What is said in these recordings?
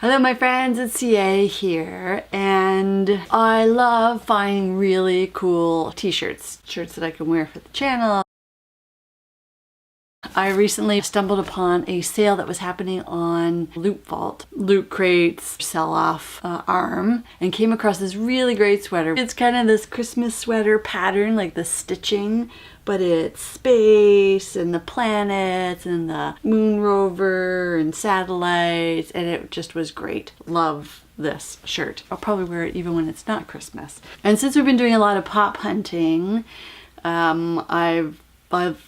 Hello my friends, it's CA here, and I love finding really cool t-shirts, shirts that I can wear for the channel. I recently stumbled upon a sale that was happening on Loot Vault, Loot Crate's sell-off arm, and came across this really great sweater. It's kind of this Christmas sweater pattern, like the stitching, but it's space and the planets and the moon rover and satellites, and it just was great. Love this shirt. I'll probably wear it even when it's not Christmas. And since we've been doing a lot of pop hunting, I've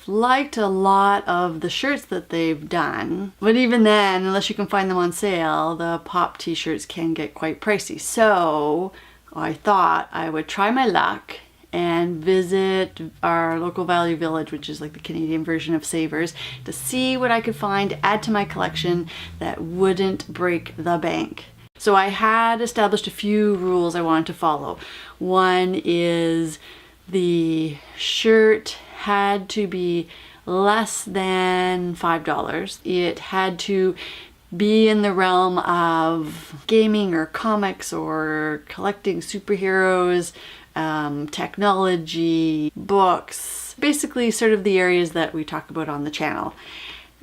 liked a lot of the shirts that they've done, but even then, unless you can find them on sale, the pop t-shirts can get quite pricey. So I thought I would try my luck and visit our local Value Village, which is like the Canadian version of Savers, to see what I could find to add to my collection that wouldn't break the bank. So I had established a few rules I wanted to follow. One is the shirt had to be less than $5. It had to be in the realm of gaming or comics or collecting superheroes, technology, books, basically sort of the areas that we talk about on the channel.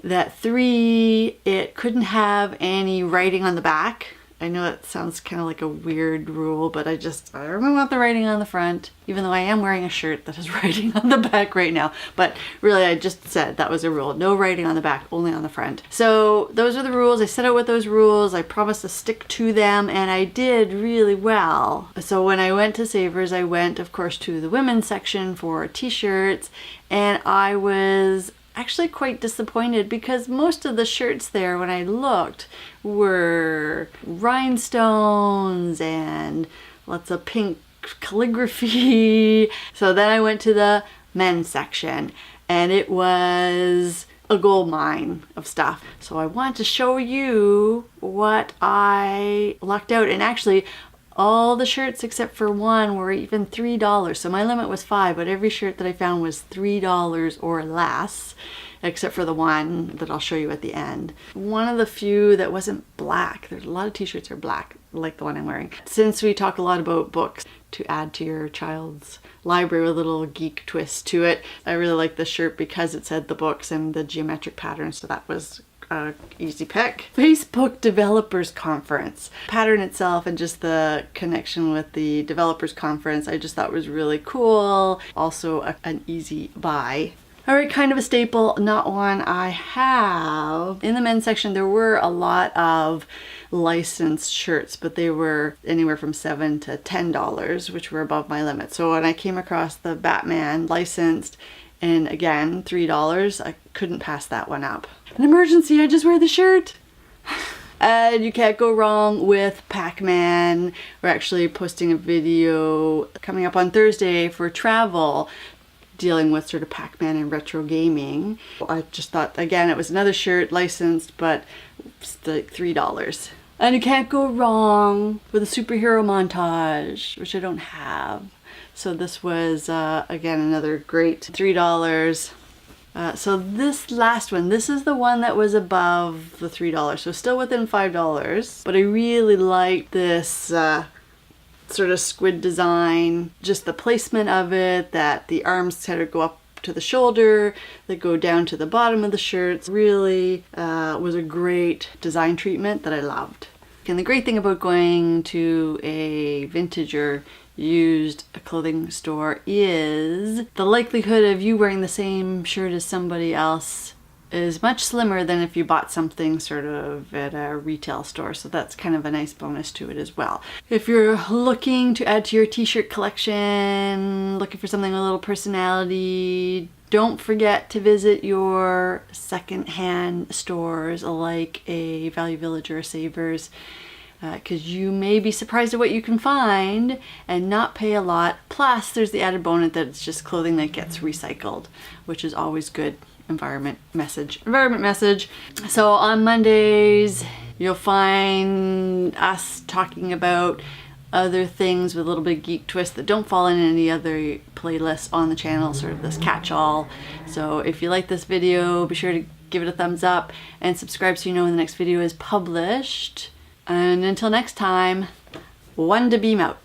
That 3, it couldn't have any writing on the back. I know it sounds kind of like a weird rule, but I really want the writing on the front, even though I am wearing a shirt that has writing on the back right now. But really, I just said that was a rule. No writing on the back, only on the front. So those are the rules. I set out with those rules. I promised to stick to them, and I did really well. So when I went to Savers, I went, of course, to the women's section for t-shirts, and I was actually quite disappointed because most of the shirts there, when I looked, were rhinestones and lots of pink calligraphy. So then I went to the men's section, and it was a gold mine of stuff. So I want to show you what I lucked out. And actually, all the shirts except for one were even $3. So my limit was $5, but every shirt that I found was $3 or less, except for the one that I'll show you at the end. One of the few that wasn't black. There's a lot of t-shirts are black, like the one I'm wearing. Since we talk a lot about books, to add to your child's library with a little geek twist to it, I really like this shirt because it said the books and the geometric patterns, so that was easy pick. Facebook Developers Conference. Pattern itself and just the connection with the Developers Conference I just thought was really cool. Also an easy buy. Alright, kind of a staple, not one I have. In the men's section there were a lot of licensed shirts, but they were anywhere from $7 to $10, which were above my limit. So when I came across the Batman licensed, and again, $3, I couldn't pass that one up. An emergency, I just wear the shirt. And you can't go wrong with Pac-Man. We're actually posting a video coming up on Thursday for travel, dealing with sort of Pac-Man and retro gaming. I just thought, again, it was another shirt licensed, but it's like $3. And you can't go wrong with a superhero montage, which I don't have. So this was, again, another great $3. So this last one, this is the one that was above the $3, so still within $5. But I really like this sort of squid design, just the placement of it, that the arms kind of go up to the shoulder, they go down to the bottom of the shirts. Really was a great design treatment that I loved. And the great thing about going to a vintage or used clothing store is the likelihood of you wearing the same shirt as somebody else is much slimmer than if you bought something sort of at a retail store. So that's kind of a nice bonus to it as well. If you're looking to add to your t-shirt collection, looking for something with a little personality, don't forget to visit your secondhand stores like a Value Village or a Savers, because you may be surprised at what you can find and not pay a lot. Plus there's the added bonus that it's just clothing that gets recycled, which is always good. Environment message. So on Mondays you'll find us talking about other things with a little bit of geek twist that don't fall in any other playlists on the channel, sort of this catch-all. So if you like this video, be sure to give it a thumbs up and subscribe so you know when the next video is published. And until next time, one to beam out.